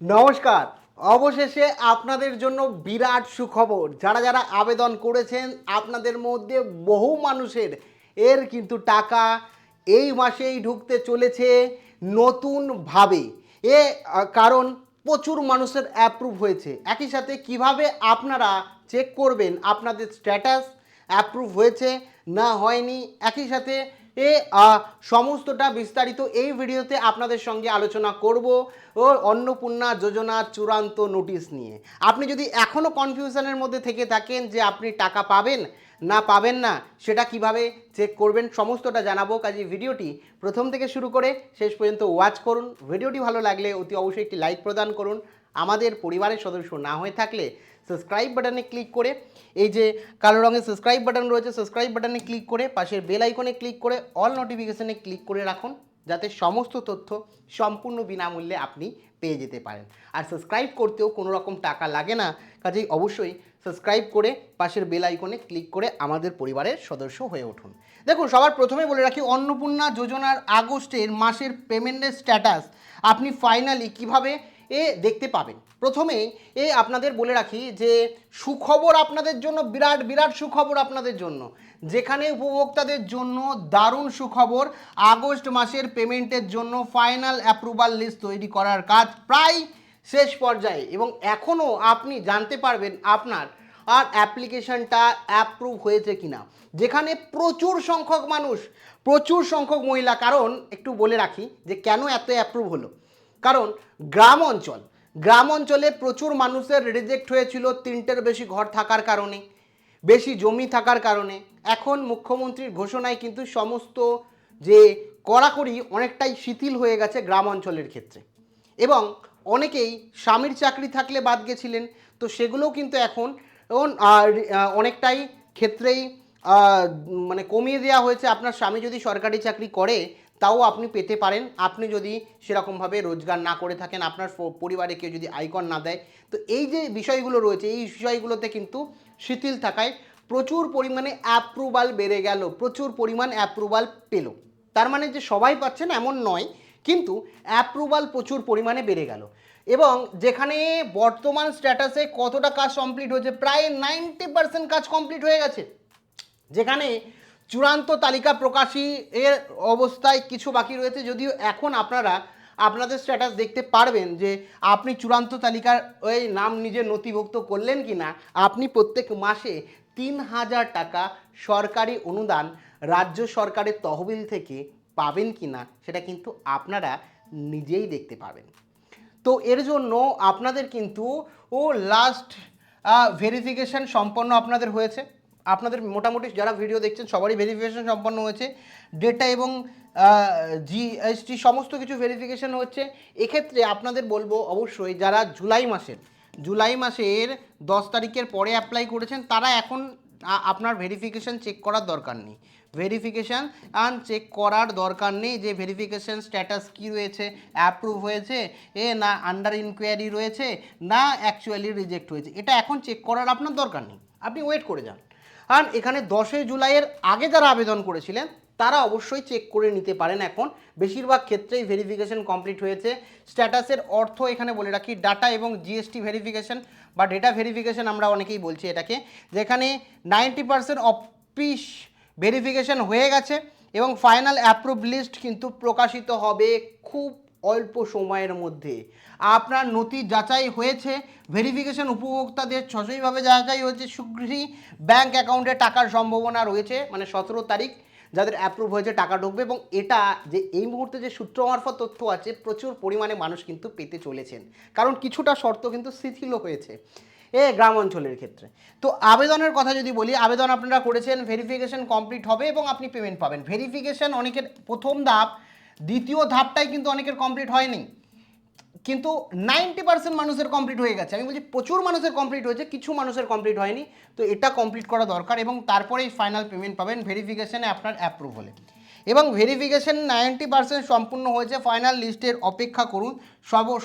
নমস্কার। অবশেষে আপনাদের জন্য বিরাট সুখবর। যারা যারা আবেদন করেছেন আপনাদের মধ্যে বহু মানুষের কিন্তু টাকা এই মাসেই ঢুকতে চলেছে নতুনভাবে। কারণ প্রচুর মানুষের অ্যাপ্রুভ হয়েছে। একই সাথে কিভাবে আপনারা চেক করবেন আপনাদের স্ট্যাটাস অ্যাপ্রুভ হয়েছে না হয়নি, একই সাথে এ সমস্তটা বিস্তারিত এই ভিডিওতে আপনাদের সঙ্গে আলোচনা করব। ও অন্নপূর্ণা যোজনার চূড়ান্ত নোটিশ নিয়ে আপনি যদি এখনও কনফিউশনের মধ্যে থেকে থাকেন যে আপনি টাকা পাবেন না পাবেন না, সেটা কিভাবে চেক করবেন সমস্তটা জানাবো। কাজে ভিডিওটি প্রথম থেকে শুরু করে শেষ পর্যন্ত ওয়াচ করুন। ভিডিওটি ভালো লাগলে অতি অবশ্যই একটি লাইক প্রদান করুন। আমাদের পরিবারের সদস্য না হয়ে থাকলে সাবস্ক্রাইব বাটনে ক্লিক করে, এই যে কালো রঙের সাবস্ক্রাইব বাটন রয়েছে, সাবস্ক্রাইব বাটনে ক্লিক করে পাশের বেল আইকনে ক্লিক করে অল নোটিফিকেশনে ক্লিক করে রাখুন, যাতে সমস্ত তথ্য সম্পূর্ণ বিনামূল্যে আপনি পেয়ে যেতে পারেন। আর সাবস্ক্রাইব করতেও কোনো রকম টাকা লাগে না, কাজেই অবশ্যই সাবস্ক্রাইব করে পাশের বেল আইকনে ক্লিক করে আমাদের পরিবারের সদস্য হয়ে উঠুন। দেখুন, সবার প্রথমে বলে রাখি, অন্নপূর্ণা যোজনার আগস্টের মাসের পেমেন্টের স্ট্যাটাস আপনি ফাইনালি কিভাবে দেখতে পাবেন। প্রথমে আপনাদের বলে রাখি যে সুখবর আপনাদের জন্য, বিরাট বিরাট সুখবর আপনাদের জন্য, যেখানে উপভোক্তাদের জন্য দারুণ সুখবর। আগস্ট মাসের পেমেন্টের জন্য ফাইনাল অ্যাপ্রুভাল লিস্ট তৈরি করার কাজ প্রায় শেষ পর্যায়ে, এবং এখনও আপনি জানতে পারবেন আপনার অ্যাপ্লিকেশনটা অ্যাপ্রুভ হয়েছে কিনা, যেখানে প্রচুর সংখ্যক মানুষ, প্রচুর সংখ্যক মহিলা। কারণ একটু বলে রাখি যে কেন এত অ্যাপ্রুভ হলো। কারণ গ্রাম অঞ্চলে প্রচুর মানুষের রিজেক্ট হয়েছিল 3টের বেশি ঘর থাকার কারণে, বেশি জমি থাকার কারণে। এখন মুখ্যমন্ত্রীর ঘোষণায় কিন্তু সমস্ত যে কড়াকড়ি অনেকটাই শিথিল হয়ে গেছে গ্রাম অঞ্চলের ক্ষেত্রে, এবং অনেকেই স্বামীর চাকরি থাকলে বাদ গেছিলেন, তো সেগুলোও কিন্তু এখন অনেকটাই ক্ষেত্রেই মানে কমিয়ে দেওয়া হয়েছে। আপনার স্বামী যদি সরকারি চাকরি করে তাও আপনি পেতে পারেন, আপনি যদি সেরকমভাবে রোজগার না করে থাকেন, আপনার পরিবারে কেউ যদি আয়কর না দেয়। তো এই যে বিষয়গুলো রয়েছে, এই বিষয়গুলোতে কিন্তু শিথিল থাকায় প্রচুর পরিমাণে অ্যাপ্রুভাল বেড়ে গেল, প্রচুর পরিমাণ অ্যাপ্রুভাল পেল। তার মানে যে সবাই পাচ্ছেন এমন নয়, কিন্তু অ্যাপ্রুভাল প্রচুর পরিমাণে বেড়ে গেল। এবং যেখানে বর্তমান স্ট্যাটাসে কতটা কাজ কমপ্লিট হয়েছে, প্রায় 90% কাজ কমপ্লিট হয়ে গেছে। যেখানে চূড়ান্ত তালিকা প্রকাশী এর অবস্থায় কিছু বাকি রয়েছে, যদিও এখন আপনারা আপনাদের স্ট্যাটাস দেখতে পারবেন যে আপনি চূড়ান্ত তালিকার ওই নাম নিজে নথিভুক্ত করলেন কি না। আপনি প্রত্যেক মাসে 3000 টাকা সরকারি অনুদান রাজ্য সরকারের তহবিল থেকে পাবেন কি না, সেটা কিন্তু আপনারা নিজেই দেখতে পাবেন। তো এর জন্য আপনাদের কিন্তু লাস্ট ভেরিফিকেশান সম্পন্ন আপনাদের হয়েছে। আপনাদের মোটামুটি যারা ভিডিও দেখছেন সবারই ভেরিফিকেশান সম্পন্ন হয়েছে, ডেটা এবং জিএসটি সমস্ত কিছু ভেরিফিকেশান হচ্ছে। এক্ষেত্রে আপনাদের বলবো, অবশ্যই যারা জুলাই মাসের 10 তারিখের পরে অ্যাপ্লাই করেছেন, তারা এখন আপনার ভেরিফিকেশান চেক করার দরকার নেই। ভেরিফিকেশান চেক করার দরকার নেই যে ভেরিফিকেশান স্ট্যাটাস কী রয়েছে, অ্যাপ্রুভ হয়েছে না আন্ডার ইনকোয়ারি রয়েছে না অ্যাকচুয়ালি রিজেক্ট হয়েছে, এটা এখন চেক করার আপনার দরকার নেই, আপনি ওয়েট করে যান। আর এখানে 10 জুলাইয়ের আগে যারা আবেদন করেছিলেন তারা অবশ্যই চেক করে নিতে পারেন। এখন বেশিরভাগ ক্ষেত্রেই ভেরিফিকেশান কমপ্লিট হয়েছে। স্ট্যাটাসের অর্থ এখানে বলে রাখি, ডাটা এবং জিএসটি ভেরিফিকেশান বা ডেটা ভেরিফিকেশান আমরা অনেকেই বলছি এটাকে, যেখানে 90% অফিস ভেরিফিকেশান হয়ে গেছে এবং ফাইনাল অ্যাপ্রুভ লিস্ট কিন্তু প্রকাশিত হবে খুব অল্প সময়ের মধ্যে। আপনার নথি যাচাই হয়েছে, ভেরিফিকেশান উপভোক্তাদের সঠিকভাবে যাচাই হয়েছে, শীঘ্রই ব্যাঙ্ক অ্যাকাউন্টে টাকার সম্ভাবনা রয়েছে, মানে 17 তারিখ যাদের অ্যাপ্রুভ হয়েছে টাকা ঢুকবে। এবং এটা যে এই মুহূর্তে যে সূত্র মারফত তথ্য আছে, প্রচুর পরিমাণে মানুষ কিন্তু পেতে চলেছেন, কারণ কিছুটা শর্ত কিন্তু শিথিল হয়েছে গ্রাম অঞ্চলের ক্ষেত্রে। তো আবেদনের কথা যদি বলি, আবেদন আপনারা করেছেন, ভেরিফিকেশান কমপ্লিট হবে এবং আপনি পেমেন্ট পাবেন। ভেরিফিকেশান অনেকের প্রথম ধাপ, দ্বিতীয় ধাপটাই কিন্তু অনেকের কমপ্লিট হয়নি, কিন্তু 90% মানুষের কমপ্লিট হয়ে গেছে। আমি বলছি প্রচুর মানুষের কমপ্লিট হয়েছে, কিছু মানুষের কমপ্লিট হয়নি। তো এটা কমপ্লিট করা দরকার এবং তারপরেই ফাইনাল পেমেন্ট পাবেন ভেরিফিকেশানে আপনার অ্যাপ্রুভ হলে। এবং ভেরিফিকেশন 90% সম্পূর্ণ হয়েছে, ফাইনাল লিস্টের অপেক্ষা করুন।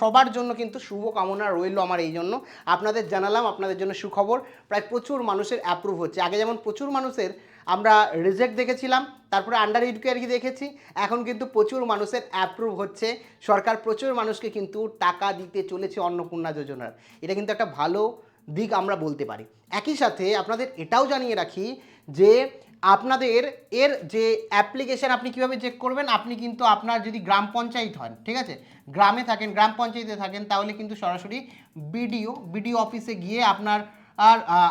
সবার জন্য কিন্তু শুভকামনা রইল আমার, এই জন্য আপনাদের জানালাম, আপনাদের জন্য সুখবর। প্রায় প্রচুর মানুষের অ্যাপ্রুভ হচ্ছে। আগে যেমন প্রচুর মানুষের আমরা রিজেক্ট দেখেছিলাম, তারপরে আন্ডার ইনকোয়ারি দেখেছি, এখন কিন্তু প্রচুর মানুষের অ্যাপ্রুভ হচ্ছে। সরকার প্রচুর মানুষকে কিন্তু টাকা দিতে চলেছে অন্নপূর্ণা যোজনার। এটা কিন্তু একটা ভালো দিক আমরা বলতে পারি। একই সাথে আপনাদের এটাও জানিয়ে রাখি যে আপনাদের এর যে অ্যাপ্লিকেশান আপনি কীভাবে চেক করবেন, আপনি কিন্তু আপনার যদি গ্রাম পঞ্চায়েত হন, ঠিক আছে, গ্রামে থাকেন, গ্রাম পঞ্চায়েতে থাকেন, তাহলে কিন্তু সরাসরি বিডিও অফিসে গিয়ে আপনার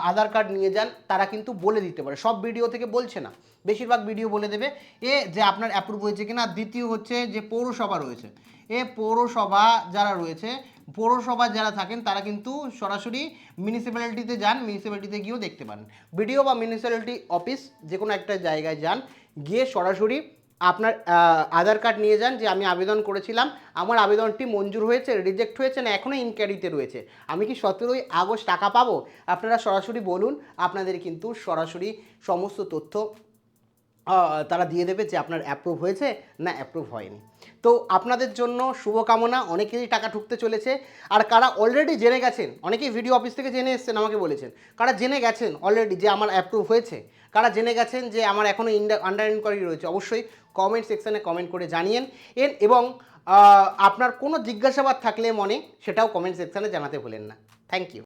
আধার কার্ড নিয়ে যান, তারা কিন্তু বলে দিতে পারে। সব বিডিও থেকে বলছে না, বেশিরভাগ বিডিও বলে দেবে যে আপনার অ্যাপ্রুভ হয়েছে কিনা। দ্বিতীয় হচ্ছে যে পৌরসভা রয়েছে, পৌরসভা যারা রয়েছে, পৌরসভা যারা থাকেন তারা কিন্তু সরাসরি মিউনিসিপ্যালিটিতে যান, মিউনিসিপ্যালিটিতে গিয়েও দেখতে পারেন। বিডিও বা মিউনিসিপ্যালিটি অফিস যে কোনো একটা জায়গায় যান, গিয়ে সরাসরি আপনার আধার কার্ড নিয়ে যান যে আমি আবেদন করেছিলাম, আমার আবেদনটি মঞ্জুর হয়েছে, রিজেক্ট হয়েছে না এখনও ইনকোয়ারিতে রয়েছে, আমি কি 17ই আগস্ট টাকা পাবো, আপনারা সরাসরি বলুন। আপনাদের কিন্তু সরাসরি সমস্ত তথ্য তারা দিয়ে দেবে যে আপনার অ্যাপ্রুভ হয়েছে না অ্যাপ্রুভ হয়নি। তো আপনাদের জন্য শুভকামনা, অনেকেরই টাকা ঢুকতে চলেছে। আর কারা অলরেডি জেনে গেছেন, অনেকেই ভিডিও অফিস থেকে জেনে এসেছেন, আমাকে বলেছেন, কারা জেনে গেছেন অলরেডি যে আমার অ্যাপ্রুভ হয়েছে, কারা জেনে গেছেন যে আমার এখনও আন্ডার ইনকোয়ারি রয়েছে, অবশ্যই কমেন্ট সেকশানে কমেন্ট করে জানিয়েন। এবং আপনার কোনো জিজ্ঞাসাবাদ থাকলে মনে, সেটাও কমেন্ট সেকশানে জানাতে ভুলেন না। Thank you.